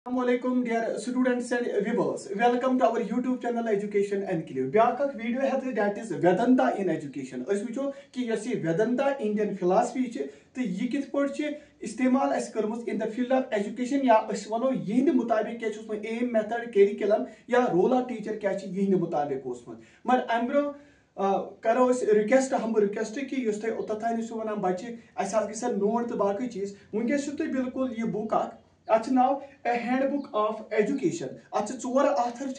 Assalamualaikum dear students and viewers. Welcome to our YouTube channel Education Enclave. Back video है that is Vedanta in education. अस वुचो कि yes Vedanta Indian philosophy च तो ये कित पड़ इस्तेमाल अस करमुस in the field of education या अस वनो यहिंद मुताबिक क्या छुस एम मेथड करिकुलम या रोल ऑफ टीचर क्या छ यहिंद मुताबिक ओसमत मगर अमब्रो करो रिक्वेस्ट हम रिक्वेस्ट कि युस तय ओतथान सु वनान बच्चे अस गसन नोट तो बाकी चीज वुनकस छु बिल्कुल ये बुक अत नाव ए हैंडबुक ऑफ एजुकेशन अत चोर आथर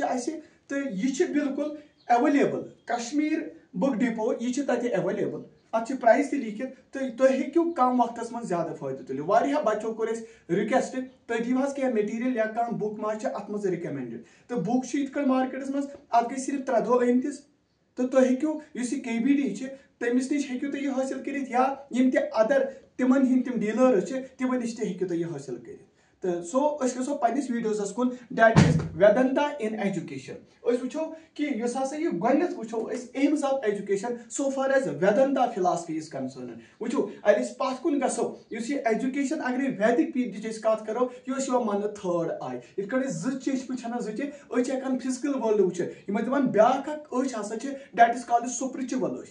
तो यह बिल्कुल अवेलेबल कश्मीर बुक डिपो यह तत अवेलेबल अत प्राइस ति लिखित तो तुम हेक्यू कम वक्त में ज्यादा फायदे तुलित वारिया बच्चों कोर रिक्वेस्ट तुम दिव कह मटीरियल या कम बुक मा अत मज रिकमेंडेड तो बुक इत मार्केटस मज अत गई सिर्फ 3 दो अमतिस तो तुम हेक्यू KBD तमिस नश हेक्यू तुम यह हासिल कर या यम ते अदर तिमन हिंद तिम डीलर्स तिमन नश हेक्यू तुम यह हासिल कर सो गो पन्निस वीडियोस कुन that is Vedanta in education वो कि यह गोत वो aims of education so far as Vedanta philosophy is concern वो पथ कुन गो एजुकेशन अगर वैदिक पीरियड कत करो यह मान थर्ड आई इत चीज वुचान हेकान फिजिकल वर्ल्ड वुचित दिवान ब्या that is called spiritual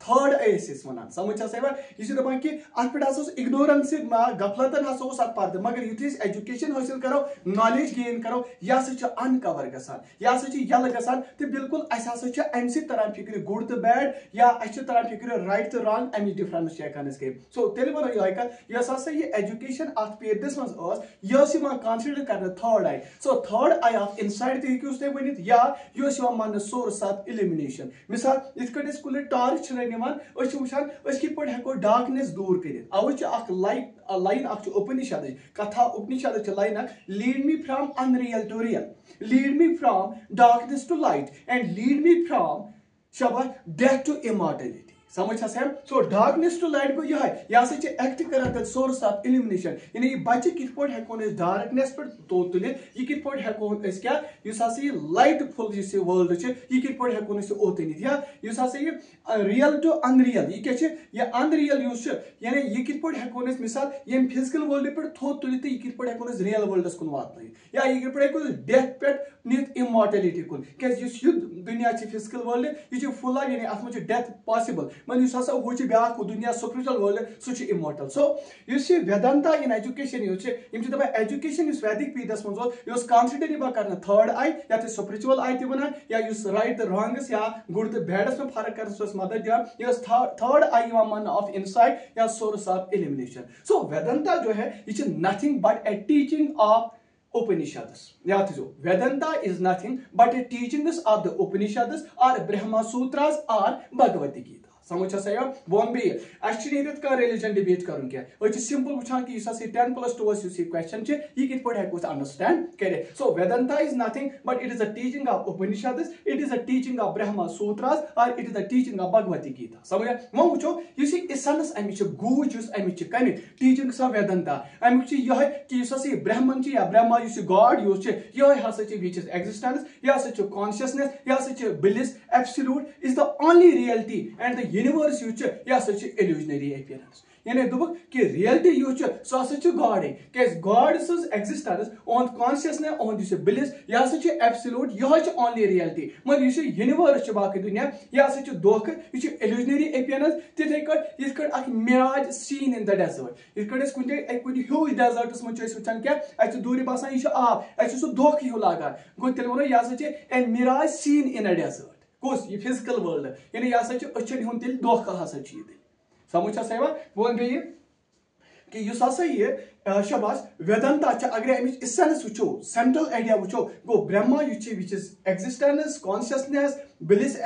third S one समझ यह दपान कि अत पे इग्नोरेंस गफलतन अत पर्द मगर यु एजुकेशन हासिल करो नॉलेज गेन करो यह अनकवर गसान यह यल गसान तो बिल्कुल अम तरह फिक्र गुड तो बैड या तरह फिक्र राइट तो रॉन्ग अमिच डिफरेंस हेकान सो तेल वो यह एजुकेशन अत पीरियडस मज कंसिडर कर third I so third I of insight तुम वन या यह मान सोर्स ऑफ इल्यूमिनेशन मिसाल इत कुल टॉर्च वुचान कित हेको डार्कनेस दूर कर line Upanishad Katha Upanishad line lead me from unreal to real lead me from darkness to light and lead me from शाबाश डेथ टू इमॉर्टलिटी समझ सो डार्कनेस टू लाइट गो यह एक्ट कर सोर्स ऑफ इल्यूमिनेशन यानी बच्चे कित हेकोन डार्कनेस पे तुलित यह कित हेकोन क्या लाइट फुल वर्ल्ड यह कित हेकोन ओत या रियल टू अनरियल यह अनरियल यानी यह कित हेकोन मिसाल ये फिजिकल वर्ल्ड पे थोद तुलित यह कित हेकोन रियल वर्ल्डस कुन वात या यह कित हेकोन डेथ पे नित इमॉर्टलिटी कुन क्या दुनिया फिजिकल वर्ल्ड यह फुल यानी अत मे डेथ पॉसिबल मन वो ब्या दुनिया स्पिरिचुअल वर्ल्ड सह immortal so Vedanta in education दपा एजुकेशन वैदिक पीरियडस मज कंसिडर कर थर्ड आई या स्पिरिचुअल आई वन या राइट रॉन्गस या गुड तो बैडस में फर्क कर मदद दिवान थर्ड आई मान ऑफ इनसाइट या सोर्स ऑफ इल्यूमिनेशन सो वेदांता जो है यह nothing but A teaching of Upanishads. याद जो Vedanta is nothing but a teachings of the Upanishads or Brahma Sutras or Bhagavad Gita. समझ बोन बे का रिलीजन डिबेट कर सिंपल वुचान कि 10+2 क्वेश्चन यह कित हेको अंडरस्टैंड करे so Vedanta is nothing but it is a teaching of Upanishads it is a teaching of Brahma Sutras और it is a teaching of Bhagavad Gita समझ वो वो इसेंस अमिच गूज अमिच कम टीचिंग्स ऑफ वेदांता अमुक यह कि ब्रह्मन या ब्रह्मा गॉड यह विच इज एग्जिस्टेंस यह कॉन्शियसनेस यह bliss absolute is the only reality and the universe यह इल्यूजनरी अपीयरेंस यानी दुबक कि रियलिटी सह गॉड क्या गॉड एग्जिस्टेंस ओहद कॉन्शियसनेस ओहद ब्लिस यह एब्सोल्यूट यह ओनली रियलिटी मगर यूनिवर्स बाकी दुनिया यह धोख यह इल्यूजनरी अपीयरेंस तिथे mirage seen in the desert इत कुन ह्यूज डेजर्टस मज वुचान क्या दूर बसान यह आब सह धोख हूँ लागान गो तेल वो यह a mirage seen in a desert कुस यह फिजिकल वर्ल्ड यानी यह अचन हूं तेल धोखा समझ वो बे कि यह शाबाश वेदांता अगर अमिच इसेंस वो सेंट्रल आइडिया वो गो Brahma which is existence consciousness bliss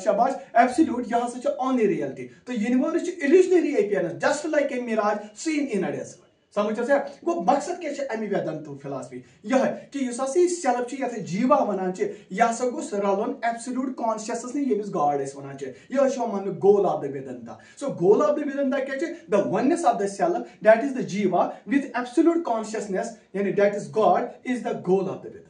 शाबाश एब्सोल्यूट यह ओनली रियलिटी तो universe illusionary appearance just like a mirage seen in a desert समझ गो मकसद क्या अमि वेदांता फिलॉसफी यह कि सेल्फ ये जीवा वनान यह गोस रलन एब्सोल्यूट कॉन्शियसनेस यमिस गॉड वनान यह मान goal of the Vedanta so goal of the Vedanta क्या the oneness of the self that is the jiva with absolute consciousness यानी that is God is the goal of the Vedanta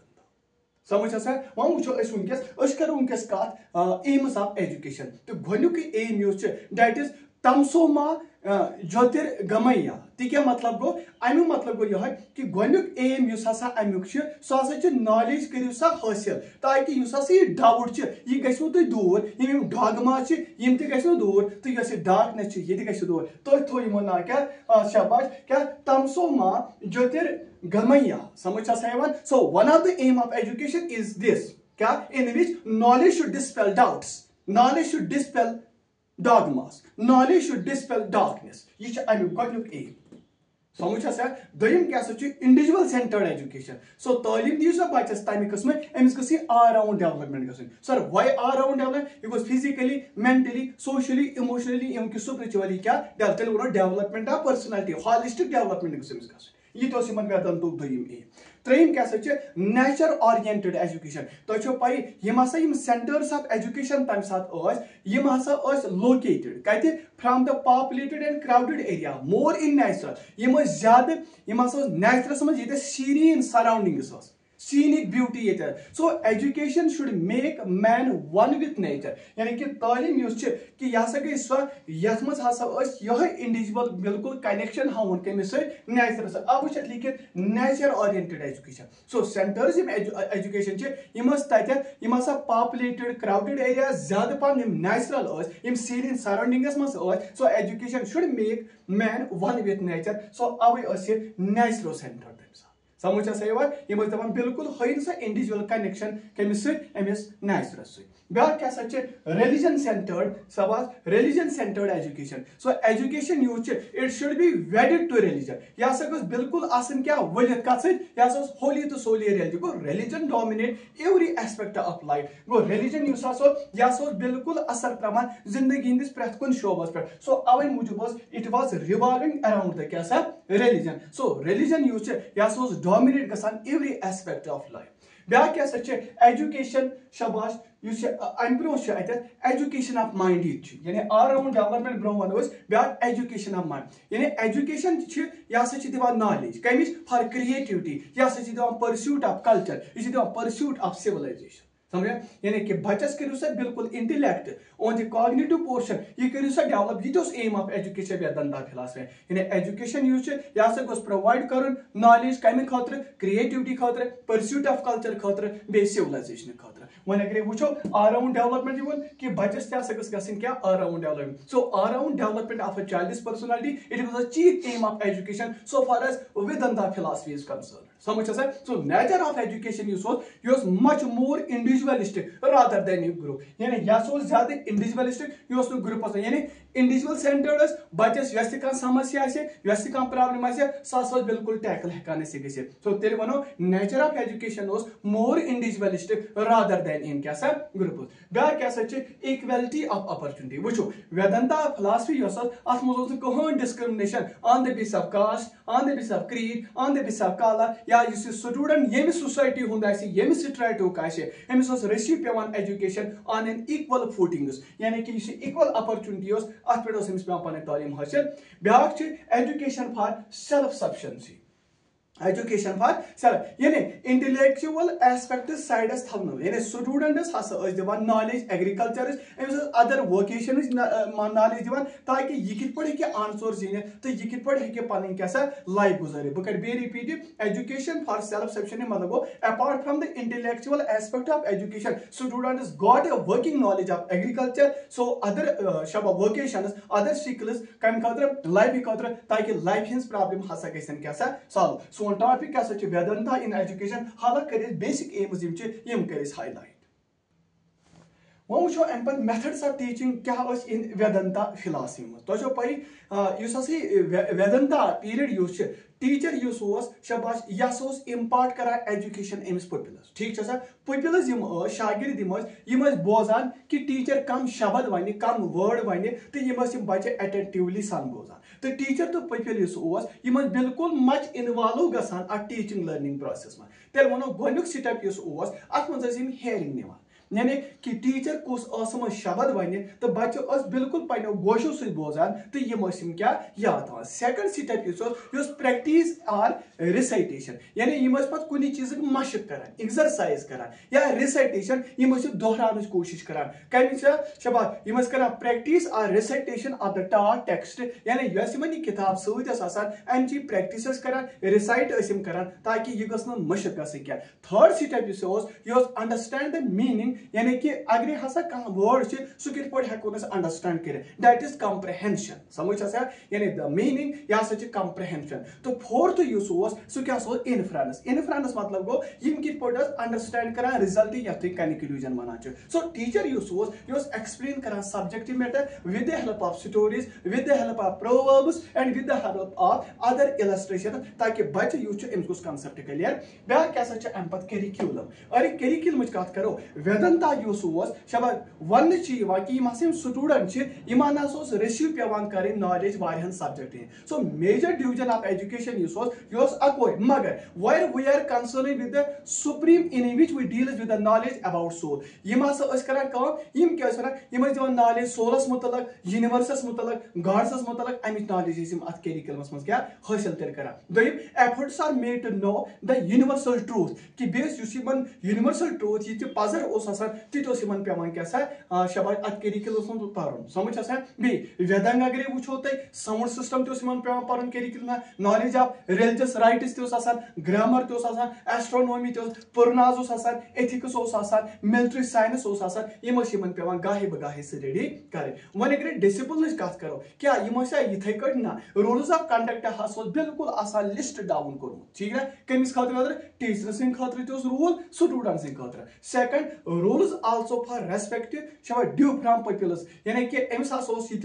समझ वो वो वनकस करो कत एम्स ऑफ एजुकेशन तो गोनुक एम दैट इज तमसो मा ज्योतिर्गमय ती क्या मतलब गो अमु मतलब गो यह कि गोनुक एम युस हसा अमुक छ सो हसा छ नॉलेज करियो सा हासिल ताकि युस हसा ये डाउट छ ये गसो तो दूर यम डॉगमा छ यम ते गसो दूर तो यस डार्कनेस छ ये ते गसो दूर तो थोई मना क्या शाबाश क्या तमसो मा ज्योतिर्गमय समझ सा so one of the aim of education is this क्या in which knowledge should dispel doubts knowledge should dispel dogmas knowledge should dispel darkness ये छ अमु गोनुक एम समझ सा दोयम क्या छ इंडिविजुअल सेंटर्ड एजुकेशन सो तालीम दियो सा बच्चस तमे किस्म एमिस गसी ऑल राउंड डेवलपमेंट गसन sir why all round development because physically mentally socially emotionally एम कि स्पिरिचुअली क्या development of personality holistic development गसन ये तो सिमन वेदांत दोयम एम त्रेम क्या नेचर ओरिएंटेड एजुकेशन तो पाई यम सेंटर्स ऑफ एजुकेशन तम सात लोकेटेड कत from the populated and crowded area more in natural यम ज्यादा नेचुरस मज सीरीन सराउंडिंग्स scenic beauty ये so education should make man one with nature यानी कि तालीम युस छ कि यह गई सो यथ मज हसा यह इंडिविजुअल बिल्कुल कनेक्शन हाउन कमिस नेचर अब छ लिखित nature oriented education so centres education छ यम हसा पॉपुलेटेड क्राउडेड एरिया ज्यादा पान नेचुरल यम सीरीन सराउंडिंग्स मज so education should make man one with nature so away natural centre समझ सा यम दपान बिल्कुल हन सा इंडिविजुअल कनेक्शन कमिस अमिस नेचुरस ब्या क्या रिलीजन सेंटर्ड सवाल religion centred education so education यूज it should be wedded to religion यह गो बिल्कुल आसन क्या वलित कत यह होली तो सोली रिलीजन गो religion dominate every aspect of life गो रिलीजन युस यह बिल्कुल असर तरान जिंदगी हंदिस प्रेथ कुन शोबस पे सो अवे मूजूब it was revolving around the क्या रिलीजन सो रिलीजन यूज यह डोमिनेट गसान एवरी एस्पेक्ट ऑफ लाइफ ब्या क्या एजुकेशन शाबाश अम ब्रो एजुकेशन ऑफ माइंड यानी ऑल राउंड डेवलपमेंट ब्रो वो ब्या एजुकेशन ऑफ माइंड यानी एजुकेशन यह नॉलेज कमिश फॉर क्रिएटिविटी यह परस्यूट ऑफ कल्चर यह परस्यूट ऑफ सिविलाइजेशन समझा यानी कि बच्चस करू सा बिल्कुल intellect on the cognitive portion ये करू सा डेवलप ये aim of education Vedanta philosophy यानी एजुकेशन यूज यह गोस प्रोवाइड करन नॉलेज कमी खतर क्रिएटिविटी खतर परस्यूट ऑफ कल्चर खतर बे सिविलाइजेशन खतर वन अगर वो ऑल राउंड डेवलपमेंट यून कि बच्चस तक क्या all round development so all round development of a child's personality it was a chief aim of education so far as Vedanta philosophy is concerned समझ सो नेचर ऑफ एजुकेशन यूज much more individualistic rather than group यानी यह ज्यादा individualistic यह group यानी individual centred बच्चस yes तह समस्या yes तह प्रॉब्लम सह बिल्कुल टैकल हेकान सो तेल वनो nature of education more individualistic rather than in क्या ग्रुप ब्या क्या इक्वलिटी ऑफ अपॉर्चुनिटी वो वेदांता फिलॉसफी अत मज कहन discrimination on the basis of caste on the basis of creed on the basis of colour या स्टूडेंट ये सोसाइटी हुंद ये स्ट्रेटुक अमिस रिसीव पेवान education on an equal footings यानी कि इक्वल अपॉर्चुनिटी अत पे अमिस पेवान पन तालीम हासिल ब्या education for self sufficiency education for self यानी इंटेलेक्चुअल एस्पेक्ट साइडस थवन यानी स्टूडेंट्स हसा दिवान नॉलेज एग्रीकल्चर अमिस अदर वोकेशन नॉलेज दिवान ताकि यह कित पड़े कि आंसर जीन तो यह कित पड़े कि पन क्या लाइफ गुजारे बह कर बे repeat education for self sufficiency मतलब गो apart from the intellectual aspect of education students got a working knowledge of agriculture so other शबा वोकेशंस अदर स्किल्स कम खतर लाइफ खतर ताकि लाइफ हिंस प्रॉब्लम हसा गसन क्या सॉल्व सो टॉपिक क्या वेदांता इन एजुकेशन हालत कर बेसिक एम्स यम कर हाईलाइट वो वो अम पे मेथड्स ऑफ टीचिंग क्या इन वेदांता फिलॉसफी मज तो पई वेदांता पीरियड यूस टीचर यूस शबाश यह इम्पार्ट कर एजुकेशन अमिस पुपिलस ठीक पुपिलस शागिर्द यम बोजान कि टीचर कम शब्द वन कम वर्ड वन तो बच्चे अटेंटिवली सन बोजान तो टीचर तो पुपिल यम बिल्कुल मच इन्वॉल्व गसान अ टीचिंग लर्निंग प्रोसेस में तेल वो गोनुक स्टेप अत मज हियरिंग निवान यानी कि टीचर कुछ शब्द वन तो बच्चे बिल्कुल पन्नो गोशो सत बोजान तो यम क्या याद थवान। Second step practice or recitation यानी यम पे कुछ चीज मशक करान एक्सरसाइज करान या रिसाइटेशन यम दोहरान कोशिश करान कम शबाद यम करान practice or recitation of the taught text यानी यह किताब सत अमची प्रैक्टिस करान रिसाइट करान ताकि यह गस मशक गया। Third step understand the meaning यानी कि अगर हसा कह वर्ड सह कित हेको अंडरस्टैंड कर दैट इज कम्प्रहेंशन समझ यानी द मीनिंग यह कम्प्रहेंशन। तो फोर्थ सह क्या इनफ्रेंस इनफ्रेंस मतलब गो यम कित अंडरस्टैंड करान रिजल्ट ये कंक्लूजन वन। सो टीचर एक्सप्लेन करान subject matter with the help of stories with the help of proverbs and with the help of other illustration ताकि बच्चे अम्स कंसेप्ट क्लियर। ब्या क्या करिकुलम अरे करिकुलम कत करो वेदंता शबाद वन कि स्टूडेंट रिसीव पेवान कर नॉलेज वारियान subject. So major division of education अकोई मगर where we are concern with the supreme in which we deal with the knowledge about soul यम क्या नॉलेज सोलस मुतलक यूनिवर्सस मुतलक गॉड्स मुतलक अमिच नॉलेज अत करिकुलमस मज क्या हासिल कर दोयम efforts are made to know the universal truth कि बेस यूनिवर्सल ट्रूथ ये पजर तित पेवान क्या शबाद अत करिकुलमस मज पर्न समझ बी वेदंग अगर वो तुम साउंड सिस्टम पेवान पर्न curriculum knowledge of religious rites grammar astronomy पुरनाज एथिक्स मिलिट्री साइंस यम पेवान गाहे बगाहे स्टडी कर। वन अगर डिसिप्लिन कत करो क्या इथे कट ना रूल्स ऑफ कंडक्ट बिल्कुल लिस्ट डाउन कोर्मुत ठीक है कमिस खतर टीचर सिंह खतर रूल स्टूडेंट सिंह खतर। Second rules also for respect due from peoples यानी कि अमिस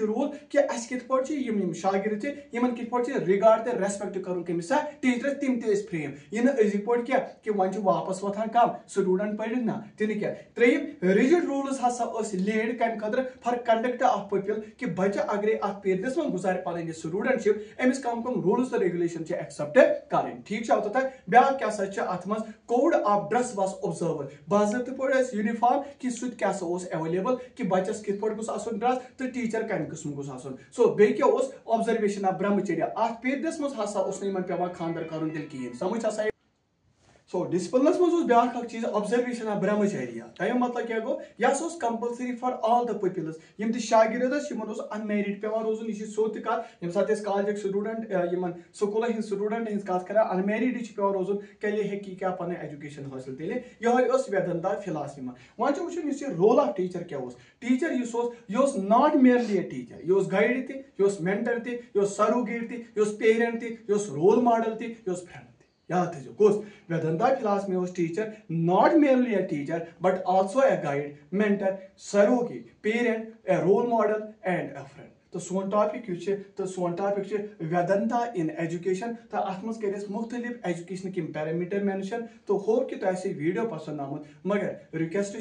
रूल कि अस कित यम शागिर्द यमन कित रिगार्ड तो रेस्पेक्ट कर कमिस टीचर तिम फ्रेम यह अजिक पे क्या कि वन वापस वथान कम स्टूडेंट पढ़ ना तिन क्या। त्रेयम रिजिड रूल्स लेड कम खतर फॉर कंडक्ट ऑफ पीपल कि बच्चा अगर अत पेरदस में गुजार पी स्टूडेंटशिप अमिस कम रूल्स तो रेगुलेशन एक्सेप्ट कर ठीक है। ब्या क्या अत कोड ऑफ ड्रेस वाज ऑब्जर्व बाज़ाब्त पे यूनिफॉर्म कि सह क्या अवेलेबल कि बच्चस कित ड्रेस तो टीचर कम किस्म गोस आसन। सो बे क्या ऑब्जर्वेशन ऑफ ब्रह्मचर्य अत पेरदस मं पेवान खानदर कर कहें समझ। सो डिसिप्लिन मज ब्या चीज ऑब्जर्वेशन ऑफ ब्रह्मचर्य तमें मतलब क्या गो यह compulsory for all the peoples यम शागिर्द अनमेरिड पेवान रोजन यह सोत कत यम सात कॉलेज स्टूडेंट यमन स्कूल हंद स्टूडेंट हंज कत कर अनमेरिड पेवान रोजन कल हेकी क्या पन एजुकेशन हासिल तेल यह वेदंता फिलासफी में वन वो रोल ऑफ टीचर क्या टीचर यह नॉट मेयरली ए टीचर यह गाइड तह मेंटर तह सरोगेट तह पेरेंट तह रोल मॉडल तह फ्रेंड याद थो कुछ वेदंता फिलासफी में teacher not merely a teacher but also a guide mentor surrogate parent a role model and a friend. तो सोन टॉपिक वेदंता इन एजुकेशन तो अत मज कर मुख्तलिफ एजुकेशन के पैरामीटर मेंशन तो हो कि तुम वीडियो पसंद आमुत मगर रिक्वेस्ट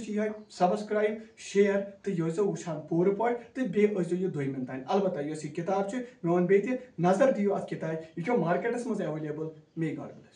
सब्सक्राइब शेयर तो यह वुचान पूर पे तो बेजो दोमिन तान अलबत्ता यह किताब मे वन बे नजर दियो अत किताब यह मार्केटस मज अवेलेबल मे गॉड ब्लेस।